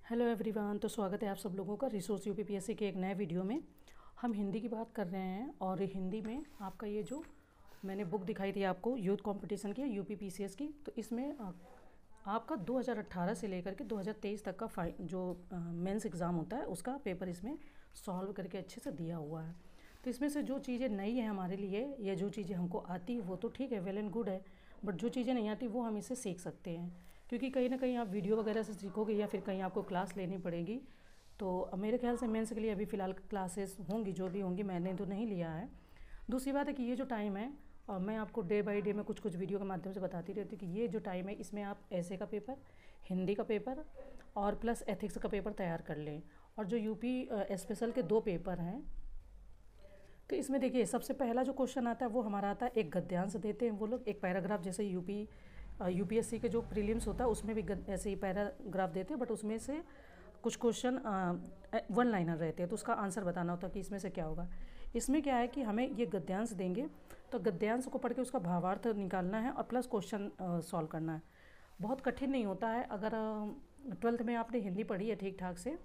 Hello everyone. तो स्वागत है आप सब लोगों का रिसोर्स यूपीपीएससी के एक नए वीडियो में। हम हिंदी की बात कर रहे हैं और हिंदी में आपका ये जो मैंने बुक दिखाई थी आपको यूथ कंपटीशन की यूपीपीसीएस की, तो इसमें आपका 2018 से लेकर के 2023 तक का जो मेंस एग्ज़ाम होता है उसका पेपर इसमें सॉल्व करके अच्छे से दिया हुआ है। तो इसमें से जो चीज़ें नई हैं हमारे लिए या जो चीज़ें हमको आती है वो तो ठीक है, वेल एंड गुड है, बट जो चीज़ें नहीं आती वो हम इसे सीख सकते हैं, क्योंकि कहीं ना कहीं आप वीडियो वगैरह से सीखोगे या फिर कहीं आपको क्लास लेनी पड़ेगी। तो मेरे ख्याल से मेंस के लिए अभी फ़िलहाल क्लासेस होंगी, जो भी होंगी, मैंने तो नहीं लिया है। दूसरी बात है कि ये जो टाइम है, और मैं आपको डे बाय डे में कुछ कुछ वीडियो के माध्यम से बताती रहती हूँ कि ये जो टाइम है इसमें आप ऐसे का पेपर, हिंदी का पेपर और प्लस एथिक्स का पेपर तैयार कर लें। और जो यूपी स्पेशल के 2 पेपर हैं, तो इसमें देखिए सबसे पहला जो क्वेश्चन आता है वो हमारा आता है, एक गद्यांश देते हैं वो लोग, एक पैराग्राफ, जैसे यूपीएससी के जो प्रीलिम्स होता है उसमें भी ऐसे ही पैराग्राफ देते हैं, बट उसमें से कुछ क्वेश्चन 1 लाइनर रहते हैं, तो उसका आंसर बताना होता है कि इसमें से क्या होगा। इसमें क्या है कि हमें ये गद्यांश देंगे तो गद्यांश को पढ़ के उसका भावार्थ निकालना है और प्लस क्वेश्चन सॉल्व करना है। बहुत कठिन नहीं होता है। अगर 12th में आपने हिंदी पढ़ी है ठीक ठाक से,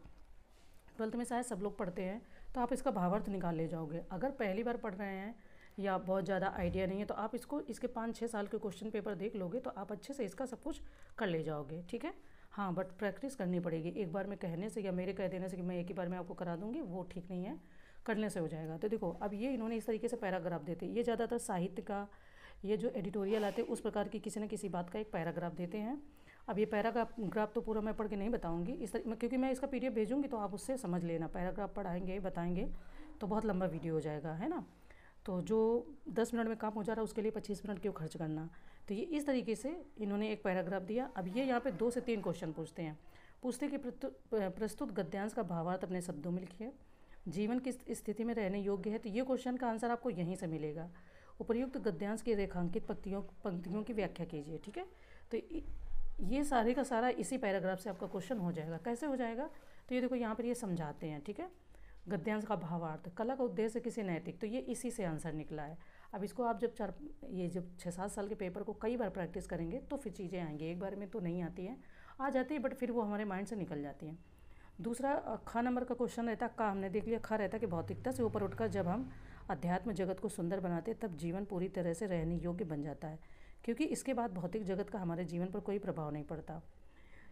12th में शायद सब लोग पढ़ते हैं, तो आप इसका भावार्थ निकाल ले जाओगे। अगर पहली बार पढ़ रहे हैं या बहुत ज़्यादा आइडिया नहीं है तो आप इसके 5-6 साल के क्वेश्चन पेपर देख लोगे तो आप अच्छे से इसका सब कुछ कर ले जाओगे, ठीक है। हाँ, बट प्रैक्टिस करनी पड़ेगी। एक बार में कहने से या मेरे कह देने से कि मैं एक ही बार में आपको करा दूंगी, वो ठीक नहीं है, करने से हो जाएगा। तो देखो, अब ये इन्होंने इस तरीके से पैराग्राफ देते हैं, ये ज़्यादातर साहित्य का, ये जो एडिटोरियल आते हैं उस प्रकार की किसी न किसी बात का एक पैराग्राफ देते हैं। अब ये पैराग्राफ तो पूरा मैं पढ़ के नहीं बताऊंगी इस तरह, क्योंकि मैं इसका पीडीएफ भेजूंगी तो आप उससे समझ लेना। पैराग्राफ पढ़ाएंगे बताएंगे तो बहुत लंबा वीडियो हो जाएगा, है ना। तो जो 10 मिनट में काम हो जा रहा है उसके लिए 25 मिनट क्यों खर्च करना। तो ये इस तरीके से इन्होंने एक पैराग्राफ दिया। अब ये यहाँ पे 2 से 3 क्वेश्चन पूछते कि प्रस्तुत गद्यांश का भावार्थ अपने शब्दों में लिखिए, जीवन की स्थिति में रहने योग्य है। तो ये क्वेश्चन का आंसर आपको यहीं से मिलेगा। उपर्युक्त गद्यांश की रेखांकित पंक्तियों की व्याख्या कीजिए, ठीक है। तो ये सारे का सारा इसी पैराग्राफ से आपका क्वेश्चन हो जाएगा। कैसे हो जाएगा, तो ये देखो यहाँ पर ये समझाते हैं, ठीक है। गद्यांश का भावार्थ, कला का उद्देश्य किसी नैतिक, तो ये इसी से आंसर निकला है। अब इसको आप जब 6-7 साल के पेपर को कई बार प्रैक्टिस करेंगे तो फिर चीज़ें आएंगी। एक बार में तो नहीं आती हैं, आ जाती है बट फिर वो हमारे माइंड से निकल जाती हैं। दूसरा ख नंबर का क्वेश्चन रहता है, का हमने देख लिया। ख रहता है कि भौतिकता से ऊपर उठकर जब हम अध्यात्म जगत को सुंदर बनाते तब जीवन पूरी तरह से रहने योग्य बन जाता है, क्योंकि इसके बाद भौतिक जगत का हमारे जीवन पर कोई प्रभाव नहीं पड़ता।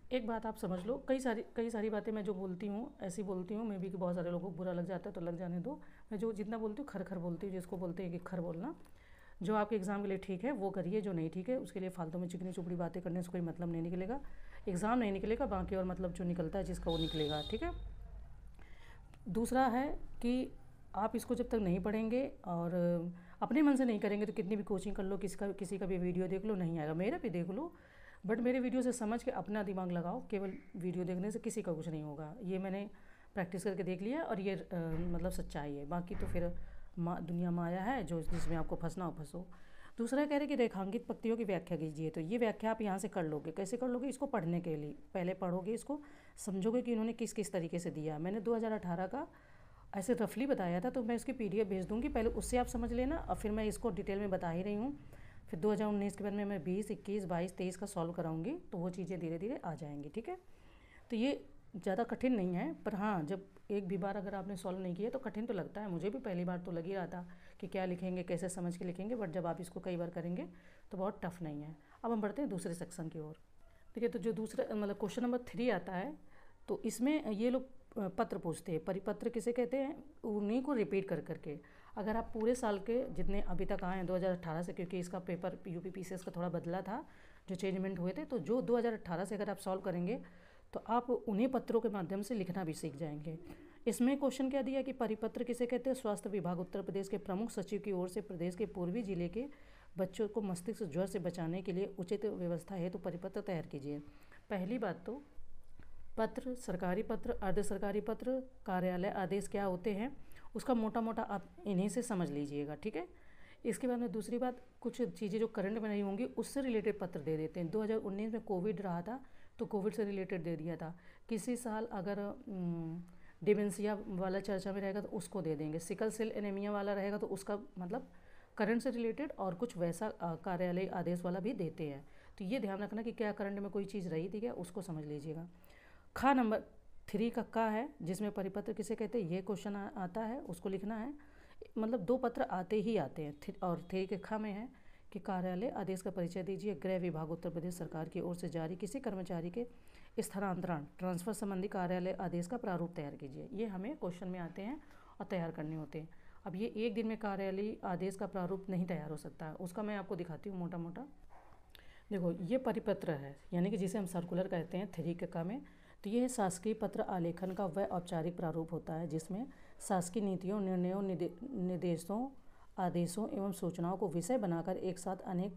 एक बात आप समझ लो, कई सारी बातें मैं जो बोलती हूँ ऐसी बोलती हूँ, मे बी कि बहुत सारे लोगों को बुरा लग जाता है तो लग जाने दो। मैं जो जितना बोलती हूँ खर खर बोलती हूँ, जिसको बोलते हैं कि खर बोलना। जो आपके एग्ज़ाम के लिए ठीक है वो करिए, जो नहीं ठीक है उसके लिए फालतू में चिकनी चुपड़ी बातें करने से कोई मतलब नहीं निकलेगा, एग्ज़ाम नहीं निकलेगा, बाकी और मतलब जो निकलता है जिसका वो निकलेगा, ठीक है। दूसरा है कि आप इसको जब तक नहीं पढ़ेंगे और अपने मन से नहीं करेंगे तो कितनी भी कोचिंग कर लो, किसी का भी वीडियो देख लो, नहीं आएगा। मेरा भी देख लो, बट मेरे वीडियो से समझ के अपना दिमाग लगाओ। केवल वीडियो देखने से किसी का कुछ नहीं होगा, ये मैंने प्रैक्टिस करके देख लिया और ये मतलब सच्चाई है। बाकी तो फिर दुनिया माया है, जो जिसमें आपको फंसना हो फंसो। दूसरा कह रहे कि रेखांकित पंक्तियों की व्याख्या कीजिए, तो ये व्याख्या आप यहाँ से कर लोगे। कैसे कर लोगे, इसको पढ़ने के लिए पहले पढ़ोगे, इसको समझोगे कि इन्होंने किस किस तरीके से दिया। मैंने 2018 का ऐसे रफली बताया था, तो मैं इसकी पीडीएफ भेज दूँगी, पहले उससे आप समझ लेना और फिर मैं इसको डिटेल में बता ही रही हूँ। फिर 2019 के बाद में मैं 20, 21, 22, 23 का सॉल्व कराऊंगी, तो वो चीज़ें धीरे धीरे आ जाएंगी, ठीक है। तो ये ज़्यादा कठिन नहीं है, पर हाँ जब एक भी बार अगर आपने सॉल्व नहीं किया तो कठिन तो लगता है। मुझे भी पहली बार तो लग ही रहा था कि क्या लिखेंगे, कैसे समझ के लिखेंगे, बट जब आप इसको कई बार करेंगे तो बहुत टफ नहीं है। अब हम बढ़ते हैं दूसरे सेक्शन की ओर। देखिए, तो जो दूसरा मतलब क्वेश्चन नंबर 3 आता है, तो इसमें ये लोग पत्र पूछते हैं। परिपत्र किसे कहते हैं, उन्हीं को रिपीट कर करके। अगर आप पूरे साल के जितने अभी तक आए हैं 2018 से, क्योंकि इसका पेपर यूपीपीसीएस का थोड़ा बदला था, जो चेंजमेंट हुए थे, तो जो 2018 से अगर आप सॉल्व करेंगे तो आप उन्हीं पत्रों के माध्यम से लिखना भी सीख जाएंगे। इसमें क्वेश्चन क्या दिया कि परिपत्र किसे कहते हैं। स्वास्थ्य विभाग उत्तर प्रदेश के प्रमुख सचिव की ओर से प्रदेश के पूर्वी जिले के बच्चों को मस्तिष्क ज्वर से बचाने के लिए उचित व्यवस्था हेतु परिपत्र तैयार कीजिए। पहली बात तो पत्र, सरकारी पत्र, अर्ध सरकारी पत्र, कार्यालय आदेश क्या होते हैं उसका मोटा मोटा आप इन्हीं से समझ लीजिएगा, ठीक है। इसके बाद में दूसरी बात, कुछ चीज़ें जो करंट में नहीं होंगी उससे रिलेटेड पत्र दे देते हैं। 2019 में कोविड रहा था तो कोविड से रिलेटेड दे दिया था। किसी साल अगर डिमेंशिया वाला चर्चा में रहेगा तो उसको दे देंगे। सिकल सेल एनीमिया वाला रहेगा तो उसका मतलब करंट से रिलेटेड, और कुछ वैसा कार्यालय आदेश वाला भी देते हैं। तो ये ध्यान रखना कि क्या करंट में कोई चीज़ रही थी क्या, उसको समझ लीजिएगा। ख नंबर 3 का का है जिसमें परिपत्र किसे कहते हैं, ये क्वेश्चन आता है, उसको लिखना है। मतलब 2 पत्र आते ही आते हैं। और 3 के खा में है कि कार्यालय आदेश का परिचय दीजिए। गृह विभाग उत्तर प्रदेश सरकार की ओर से जारी किसी कर्मचारी के स्थानांतरण ट्रांसफर संबंधी कार्यालय आदेश का प्रारूप तैयार कीजिए। ये हमें क्वेश्चन में आते हैं और तैयार करने होते हैं। अब ये एक दिन में कार्यालय आदेश का प्रारूप नहीं तैयार हो सकता है, उसका मैं आपको दिखाती हूँ मोटा मोटा। देखो ये परिपत्र है, यानी कि जिसे हम सर्कुलर कहते हैं 3 के का में। तो ये शासकीय पत्र आलेखन का वह औपचारिक प्रारूप होता है जिसमें शासकीय नीतियों, निर्णयों, निर्देशों, आदेशों एवं सूचनाओं को विषय बनाकर एक साथ अनेक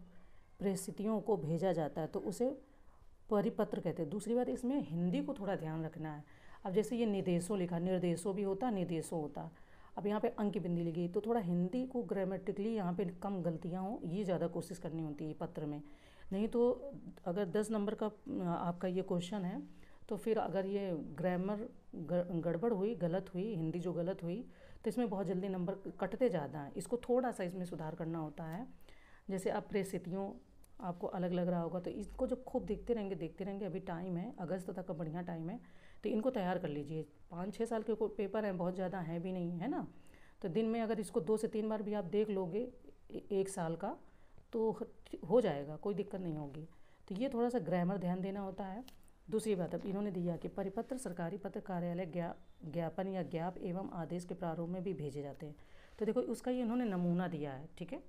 परिस्थितियों को भेजा जाता है, तो उसे परिपत्र कहते हैं। दूसरी बात, इसमें हिंदी को थोड़ा ध्यान रखना है। अब जैसे ये निर्देशों लिखा, निर्देशों भी होता, निर्देशों होता। अब यहाँ पे अंक की बिंदी लिखी, तो थोड़ा हिंदी को ग्रामेटिकली यहाँ पे कम गलतियाँ हों, ये ज़्यादा कोशिश करनी होती है पत्र में। नहीं तो अगर 10 नंबर का आपका ये क्वेश्चन है, तो फिर अगर ये ग्रामर गड़बड़ हुई, गलत हुई, हिंदी जो गलत हुई, तो इसमें बहुत जल्दी नंबर कटते ज़्यादा हैं। इसको थोड़ा सा इसमें सुधार करना होता है। जैसे अब परिस्थितियों आपको अलग लग रहा होगा, तो इसको जब खूब देखते रहेंगे, अभी टाइम है, अगस्त तक का बढ़िया टाइम है, तो इनको तैयार कर लीजिए। 5-6 साल के पेपर हैं, बहुत ज़्यादा है भी नहीं, है ना। तो दिन में अगर इसको 2 से 3 बार भी आप देख लोगे 1 साल का, तो हो जाएगा, कोई दिक्कत नहीं होगी। तो ये थोड़ा सा ग्रामर ध्यान देना होता है। दूसरी बात, अब इन्होंने दिया कि परिपत्र सरकारी पत्र कार्यालय ज्ञापन या ज्ञाप एवं आदेश के प्रारूप में भी भेजे जाते हैं। तो देखो उसका ये इन्होंने नमूना दिया है, ठीक है,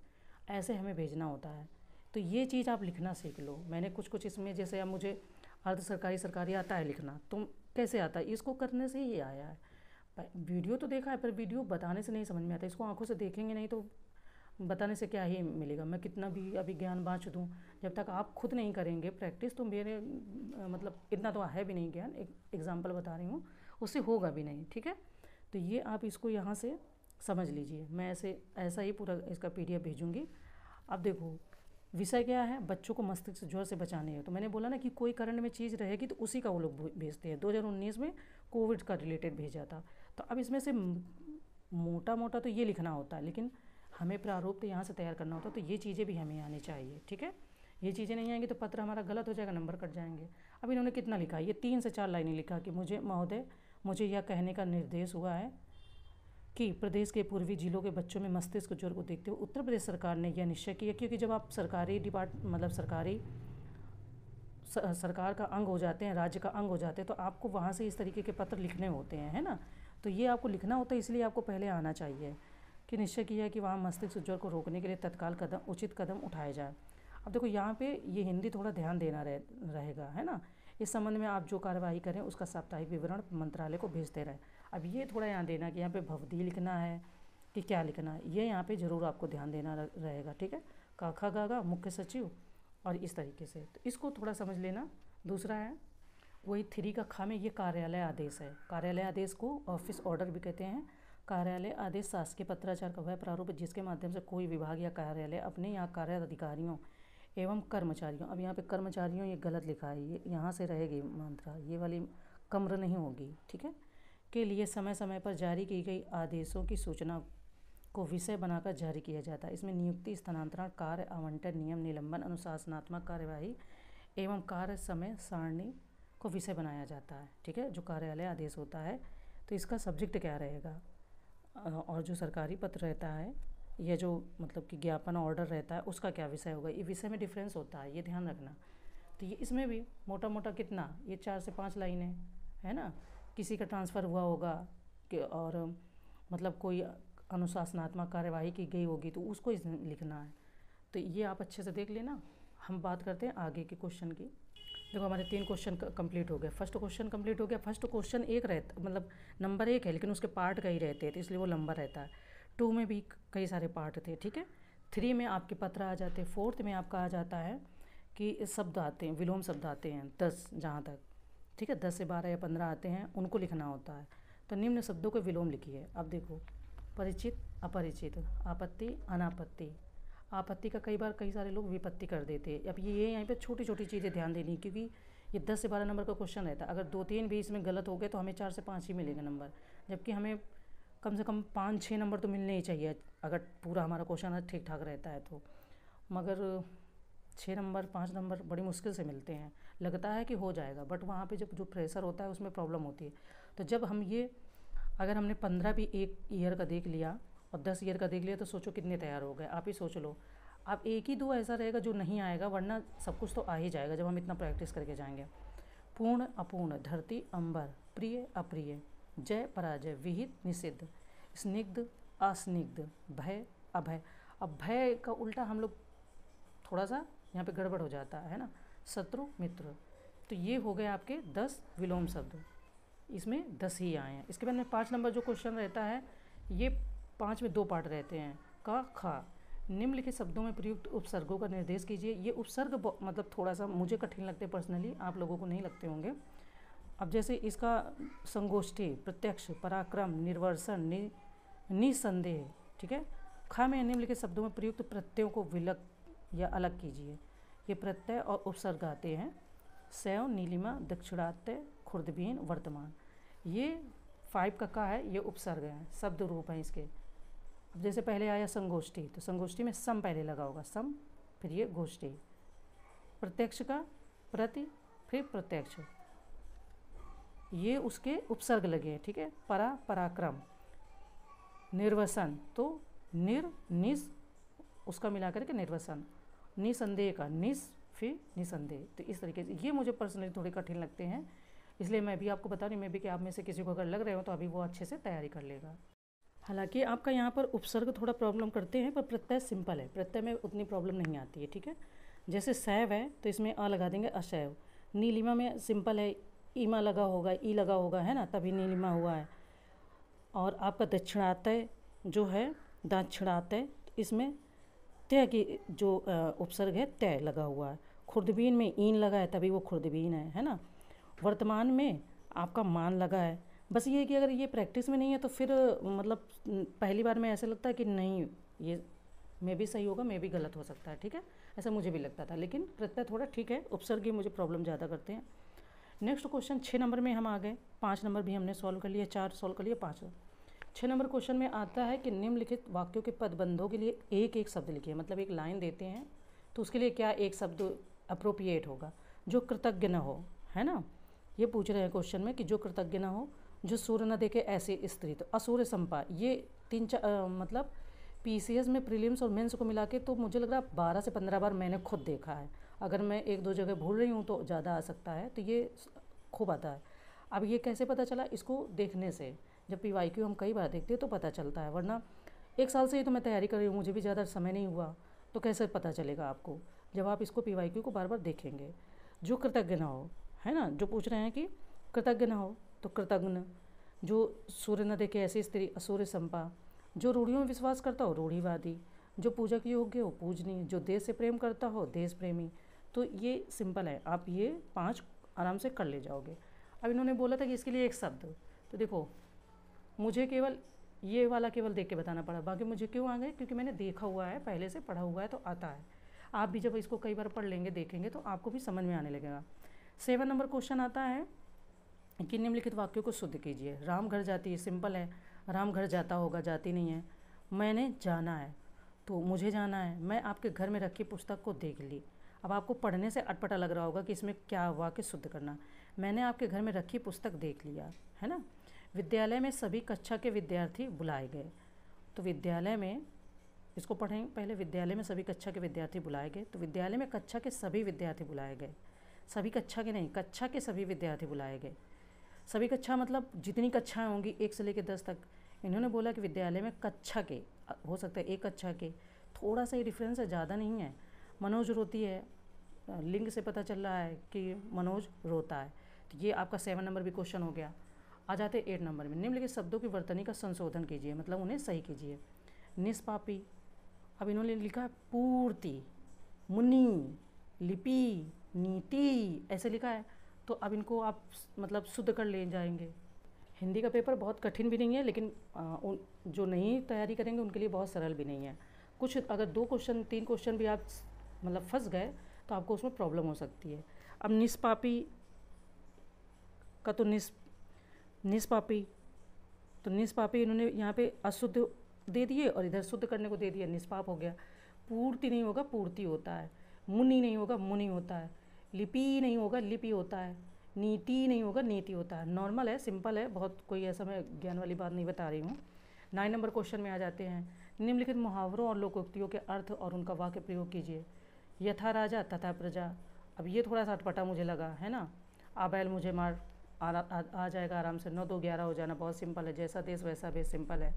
ऐसे हमें भेजना होता है। तो ये चीज़ आप लिखना सीख लो। मैंने कुछ इसमें, जैसे अब मुझे अर्ध सरकारी सरकारी आता है लिखना, तुम कैसे आता है, इसको करने से ही आया है। वीडियो तो देखा है, पर वीडियो बताने से नहीं समझ में आता। इसको आंखों से देखेंगे नहीं तो बताने से क्या ही मिलेगा। मैं कितना भी अभी ज्ञान बाँच दूँ, जब तक आप खुद नहीं करेंगे प्रैक्टिस, तो मेरे मतलब इतना तो है भी नहीं ज्ञान, एक एग्जाम्पल बता रही हूँ, उससे होगा भी नहीं, ठीक है। तो ये आप इसको यहाँ से समझ लीजिए। मैं ऐसा ही पूरा इसका PDF भेजूँगी। अब देखो विषय क्या है, बच्चों को मस्तिष्क ज्वर से बचाने है। तो मैंने बोला ना कि कोई करंट में चीज़ रहेगी तो उसी का वो लोग भेजते हैं। 2019 में कोविड का रिलेटेड भेजा था। तो अब इसमें से मोटा मोटा तो ये लिखना होता है, लेकिन हमें प्रारूप तो यहाँ से तैयार करना होता है। तो ये चीज़ें भी हमें आनी चाहिए, ठीक है। ये चीज़ें नहीं आएंगी तो पत्र हमारा गलत हो जाएगा, नंबर कट जाएंगे। अब इन्होंने कितना लिखा है, ये 3 से 4 लाइनें लिखा कि मुझे यह कहने का निर्देश हुआ है कि प्रदेश के पूर्वी जिलों के बच्चों में मस्तिष्क ज्वर को देखते हुए उत्तर प्रदेश सरकार ने यह निश्चय किया, क्योंकि जब आप सरकार का अंग हो जाते हैं, राज्य का अंग हो जाते हैं, तो आपको वहाँ से इस तरीके के पत्र लिखने होते हैं, है ना। तो ये आपको लिखना होता है, इसलिए आपको पहले आना चाहिए कि निश्चय किया है कि वहाँ मस्तिष्क ज्वर को रोकने के लिए तत्काल उचित कदम उठाए जाए। अब देखो यहाँ पे ये हिंदी थोड़ा ध्यान देना रहेगा, है ना। इस संबंध में आप जो कार्यवाही करें उसका साप्ताहिक विवरण मंत्रालय को भेजते रहें। अब ये थोड़ा यहाँ देना कि यहाँ पे भवदी लिखना है कि क्या लिखना है, ये यहाँ पे ज़रूर आपको ध्यान देना रहेगा, ठीक है। काखा गागा मुख्य सचिव और इस तरीके से, तो इसको थोड़ा समझ लेना। दूसरा है वही 3 का खा में, ये कार्यालय आदेश है। कार्यालय आदेश को ऑफिस ऑर्डर भी कहते हैं। कार्यालय आदेश शासकीय पत्राचार का वह प्रारूप है जिसके माध्यम से कोई विभाग या कार्यालय अपने यहाँ कार्य अधिकारियों एवं कर्मचारियों, अब यहाँ पे कर्मचारियों ये गलत लिखा है, ये यहाँ से रहेगी मात्रा, ये वाली कम्र नहीं होगी, ठीक है, के लिए समय समय पर जारी की गई आदेशों की सूचना को विषय बनाकर जारी किया जाता है। इसमें नियुक्ति, स्थानांतरण, कार्य आवंटन, नियम, निलंबन, अनुशासनात्मक कार्यवाही एवं कार्य समय सारणी को विषय बनाया जाता है, ठीक है, जो कार्यालय आदेश होता है। तो इसका सब्जेक्ट क्या रहेगा, और जो सरकारी पत्र रहता है या जो मतलब कि ज्ञापन ऑर्डर रहता है उसका क्या विषय होगा, ये विषय में डिफरेंस होता है, ये ध्यान रखना। तो ये इसमें भी मोटा मोटा कितना, ये 4 से 5 लाइनें, है ना। किसी का ट्रांसफ़र हुआ होगा कि और मतलब कोई अनुशासनात्मक कार्यवाही की गई होगी तो उसको लिखना है। तो ये आप अच्छे से देख लेना। हम बात करते हैं आगे के क्वेश्चन की। देखो हमारे 3 क्वेश्चन कंप्लीट हो गए। फर्स्ट क्वेश्चन कंप्लीट हो गया। फर्स्ट क्वेश्चन एक रहता, मतलब नंबर 1 है, लेकिन उसके पार्ट कई रहते हैं तो इसलिए वो लंबा रहता है। 2 में भी कई सारे पार्ट थे, ठीक है। 3 में आपके पत्र आ जाते हैं। 4th में आपका आ जाता है कि शब्द आते हैं, विलोम शब्द आते हैं 10 जहाँ तक, ठीक है, 10 से 12 या 15 आते हैं, उनको लिखना होता है। तो निम्न शब्दों के विलोम लिखिए। अब देखो, परिचित, अपरिचित, आपत्ति, अनापत्ति। आपत्ति का कई सारे लोग विपत्ति कर देते हैं। अब ये यहाँ पे छोटी छोटी चीज़ें ध्यान देनी, क्योंकि ये 10 से 12 नंबर का क्वेश्चन रहता है। अगर 2-3 भी इसमें गलत हो गए तो हमें 4 से 5 ही मिलेगा नंबर, जबकि हमें कम से कम 5-6 नंबर तो मिलने ही चाहिए अगर पूरा हमारा क्वेश्चन ठीक ठाक रहता है तो। मगर 6 नंबर 5 नंबर बड़ी मुश्किल से मिलते हैं, लगता है कि हो जाएगा, बट वहाँ पे जब जो प्रेशर होता है उसमें प्रॉब्लम होती है। तो जब हम ये अगर हमने 15 भी एक ईयर का देख लिया और 10 ईयर का देख लिया तो सोचो कितने तैयार हो गए। आप ही सोच लो, आप एक ही दो ऐसा रहेगा जो नहीं आएगा, वरना सब कुछ तो आ ही जाएगा जब हम इतना प्रैक्टिस करके जाएंगे। पूर्ण अपूर्ण, धरती अंबर, प्रिय अप्रिय, जय पराजय, विहित निषिद्ध, स्निग्ध अस्निग्ध, भय अभय। अब भय का उल्टा हम लोग थोड़ा सा यहाँ पे गड़बड़ हो जाता है ना, शत्रु मित्र। तो ये हो गए आपके 10 विलोम शब्द, इसमें 10 ही आए हैं। इसके बाद में 5 नंबर जो क्वेश्चन रहता है, ये 5 में 2 पार्ट रहते हैं। का खा, निम्नलिखित शब्दों में प्रयुक्त उपसर्गों का निर्देश कीजिए। ये उपसर्ग मतलब थोड़ा सा मुझे कठिन लगते हैं पर्सनली, आप लोगों को नहीं लगते होंगे। अब जैसे इसका संगोष्ठी, प्रत्यक्ष, पराक्रम, निर्वर्सन, निसंदेह, ठीक है। खा में निम्नलिखित शब्दों में प्रयुक्त प्रत्ययों को विलग या अलग कीजिए। ये प्रत्यय और उपसर्ग आते हैं, सैव, नीलिमा, दक्षिणात्य, खुर्दबीन, वर्तमान। ये 5 का है, ये उपसर्ग हैं, शब्द रूप हैं इसके। अब जैसे पहले आया संगोष्ठी, तो संगोष्ठी में सम पहले लगा होगा, सम, फिर ये गोष्ठी। प्रत्यक्ष का प्रति, फिर प्रत्यक्ष, ये उसके उपसर्ग लगे हैं, ठीक है। परा, पराक्रम। निर्वसन, तो निस उसका मिला करके निर्वसन। निसंदेह का निस, फिर निसंदेह। तो इस तरीके से ये मुझे पर्सनली थोड़े कठिन लगते हैं, इसलिए मैं भी आपको बता रही, मैं भी कि आप में से किसी को अगर लग रहे हो तो अभी वो अच्छे से तैयारी कर लेगा। हालांकि आपका यहाँ पर उपसर्ग थोड़ा प्रॉब्लम करते हैं, पर प्रत्यय सिंपल है, प्रत्यय में उतनी प्रॉब्लम नहीं आती है, ठीक है। जैसे सैव है तो इसमें अ लगा देंगे, अशैव। नीलिमा में सिंपल है, ईमा लगा होगा, ई लगा होगा, है ना, तभी नीलिमा हुआ है। और आपका दक्षिणात्य जो है, दक्षिणात्य, इसमें तय की जो उपसर्ग है तय लगा हुआ है। खुर्दबीन में ईन लगा है, तभी वो खुर्दबीन है ना। वर्तमान में आपका मान लगा है। बस ये है कि अगर ये प्रैक्टिस में नहीं है तो फिर मतलब पहली बार में ऐसा लगता है कि नहीं, ये मैं भी सही होगा, मैं भी गलत हो सकता है, ठीक है, ऐसा मुझे भी लगता था। लेकिन प्रत्यय थोड़ा ठीक है, उपसर्ग ही मुझे प्रॉब्लम ज़्यादा करते हैं। नेक्स्ट क्वेश्चन 6 नंबर में हम आ गए, 5 नंबर भी हमने सॉल्व कर लिया, 4 सॉल्व कर लिया, 5। 6 नंबर क्वेश्चन में आता है कि निम्नलिखित वाक्यों के पदबंधों के लिए एक एक शब्द लिखिए। मतलब एक लाइन देते हैं तो उसके लिए क्या एक शब्द अप्रोप्रिएट होगा, जो कृतज्ञ न हो, है ना। ये पूछ रहे हैं क्वेश्चन में कि जो कृतज्ञ न हो, जो सूर्य न देखे ऐसी स्त्री। तो असूर्य संपा, ये 3-4 मतलब पीसीएस में प्रीलिम्स और मेंस को मिला के तो मुझे लग रहा है 12 से 15 बार मैंने खुद देखा है। अगर मैं 1-2 जगह भूल रही हूँ तो ज़्यादा आ सकता है, तो ये खूब आता है। अब ये कैसे पता चला, इसको देखने से, जब PYQ हम कई बार देखते हैं तो पता चलता है, वरना 1 साल से ही तो मैं तैयारी कर रही हूँ, मुझे भी ज़्यादा समय नहीं हुआ, तो कैसे पता चलेगा आपको जब आप इसको PYQ को बार बार देखेंगे। जो कृतज्ञ ना हो, है ना, जो पूछ रहे हैं कि कृतज्ञ ना हो तो कृतज्ञ, जो सूर्य न देखे ऐसी स्त्री असूर्य संपा, जो रूढ़ियों में विश्वास करता हो रूढ़िवादी, जो पूजा के योग्य हो पूजनीय, जो देश से प्रेम करता हो देश प्रेमी। तो ये सिंपल है, आप ये 5 आराम से कर ले जाओगे। अब इन्होंने बोला था कि इसके लिए एक शब्द, तो देखो मुझे केवल ये वाला केवल देख के बताना पड़ा, बाकी मुझे क्यों आ गए, क्योंकि मैंने देखा हुआ है, पहले से पढ़ा हुआ है तो आता है। आप भी जब इसको कई बार पढ़ लेंगे देखेंगे तो आपको भी समझ में आने लगेगा। 7 नंबर क्वेश्चन आता है कि निम्नलिखित वाक्यों को शुद्ध कीजिए। राम घर जाती है, सिंपल है, राम घर जाता होगा, जाती नहीं है। मैंने जाना है, तो मुझे जाना है। मैं आपके घर में रखी पुस्तक को देख ली। अब आपको पढ़ने से अटपटा लग रहा होगा कि इसमें क्या वाक्य शुद्ध करना। मैंने आपके घर में रखी पुस्तक देख लिया, है ना। विद्यालय में सभी कक्षा के विद्यार्थी बुलाए गए, तो विद्यालय में इसको पढ़ेंगे पहले। विद्यालय में सभी कक्षा के विद्यार्थी बुलाए गए, तो विद्यालय में कक्षा के सभी विद्यार्थी बुलाए गए, सभी कक्षा के नहीं, कक्षा के सभी विद्यार्थी बुलाए गए। सभी कक्षा मतलब जितनी कक्षाएं होंगी 1 से लेकर 10 तक। इन्होंने बोला कि विद्यालय में कक्षा के, हो सकता है एक कक्षा के, थोड़ा सा ही डिफरेंस है, ज़्यादा नहीं है। मनोज रोती है, लिंग से पता चल रहा है कि मनोज रोता है, तो ये आपका 7 नंबर भी क्वेश्चन हो गया। आ जाते 8 नंबर में, निम्नलिखित शब्दों की वर्तनी का संशोधन कीजिए, मतलब उन्हें सही कीजिए। निष्पापी, अब इन्होंने लिखा है पूर्ति, मुनि, लिपि, नीति, ऐसे लिखा है, तो अब इनको आप मतलब शुद्ध कर ले जाएंगे। हिंदी का पेपर बहुत कठिन भी नहीं है, लेकिन जो नहीं तैयारी करेंगे उनके लिए बहुत सरल भी नहीं है। कुछ अगर 2 क्वेश्चन 3 क्वेश्चन भी आप मतलब फंस गए तो आपको उसमें प्रॉब्लम हो सकती है। अब निष्पापी का तो निष्पापी, तो निष्पापी इन्होंने यहाँ पे अशुद्ध दे दिए और इधर शुद्ध करने को दे दिया, निष्पाप हो गया। पूर्ति नहीं होगा, पूर्ति होता है। मुनि नहीं होगा मुनि होता है, लिपि नहीं होगा लिपि होता है, नीति नहीं होगा नीति होता है। नॉर्मल है, सिंपल है, बहुत कोई ऐसा मैं ज्ञान वाली बात नहीं बता रही हूँ। 9 नंबर क्वेश्चन में आ जाते हैं। निम्नलिखित मुहावरों और लोकोक्तियों के अर्थ और उनका वाक्य प्रयोग कीजिए। यथा राजा तथा प्रजा। अब ये थोड़ा सा अटपटा मुझे लगा है ना। आ बैल मुझे मार, आ जाएगा आराम से, 9 2 11 हो जाना, बहुत सिंपल है। जैसा देश वैसा बेस, सिंपल है।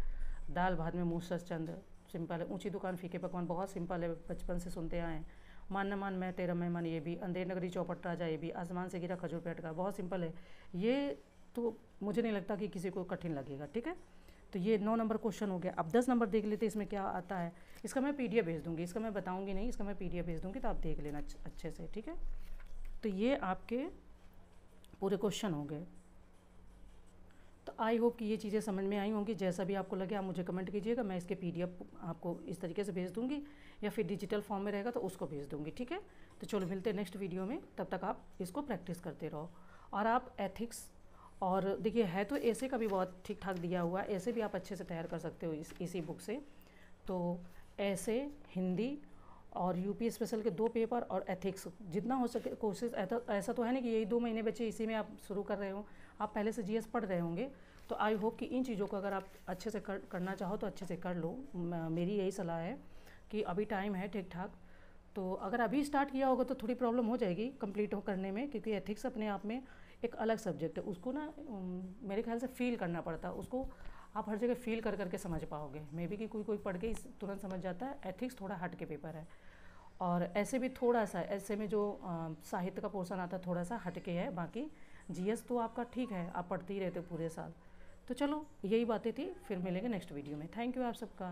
दाल भात में मूसस चंद, सिंपल है। ऊंची दुकान फीके पकवान, बहुत सिंपल है, बचपन से सुनते आए हैं। मान न मान मैं तेरा मेहमान, ये भी। अंधेर नगरी चौपट राजा, ये भी। आसमान से गिरा खजूर पे अटका, बहुत सिंपल है। ये तो मुझे नहीं लगता कि किसी को कठिन लगेगा, ठीक है। तो ये 9 नंबर क्वेश्चन हो गया। अब 10 नंबर देख लेते हैं, इसमें क्या आता है। इसका मैं PDF भेज दूँगी, इसका मैं बताऊँगी नहीं, इसका मैं PDF भेज दूँगी, तो आप देख लेना अच्छे से, ठीक है। तो ये आपके पूरे क्वेश्चन हो गए। तो आई होप कि ये चीज़ें समझ में आई होंगी। जैसा भी आपको लगे आप मुझे कमेंट कीजिएगा, मैं इसके PDF आपको इस तरीके से भेज दूँगी, या फिर डिजिटल फॉर्म में रहेगा तो उसको भेज दूँगी, ठीक है। तो चलो मिलते हैं नेक्स्ट वीडियो में, तब तक आप इसको प्रैक्टिस करते रहो। और आप एथिक्स, और देखिए है तो ऐसे का भी बहुत ठीक ठाक दिया हुआ है, ऐसे भी आप अच्छे से तैयार कर सकते हो इसी बुक से। तो ऐसे, हिंदी और UP स्पेशल के 2 पेपर, और एथिक्स जितना हो सके कोशिश। ऐसा तो है नहीं कि यही 2 महीने बचे इसी में आप शुरू कर रहे हो, आप पहले से GS पढ़ रहे होंगे। तो आई होप कि इन चीज़ों को अगर आप अच्छे से करना चाहो तो अच्छे से कर लो। मेरी यही सलाह है कि अभी टाइम है ठीक ठाक। तो अगर अभी स्टार्ट किया होगा तो थोड़ी प्रॉब्लम हो जाएगी कंप्लीट करने में, क्योंकि एथिक्स अपने आप में एक अलग सब्जेक्ट है। उसको ना मेरे ख्याल से फील करना पड़ता है, उसको आप हर जगह फील कर करके समझ पाओगे। मे बी कि कोई पढ़ के तुरंत समझ जाता है। एथिक्स थोड़ा हट के पेपर है। और ऐसे भी थोड़ा सा, ऐसे में जो साहित्य का पोर्शन आता है थोड़ा सा हट के है। बाकी GS तो आपका ठीक है, आप पढ़ते ही रहते पूरे साल। तो चलो यही बातें थी, फिर मिलेंगे नेक्स्ट वीडियो में। थैंक यू आप सबका।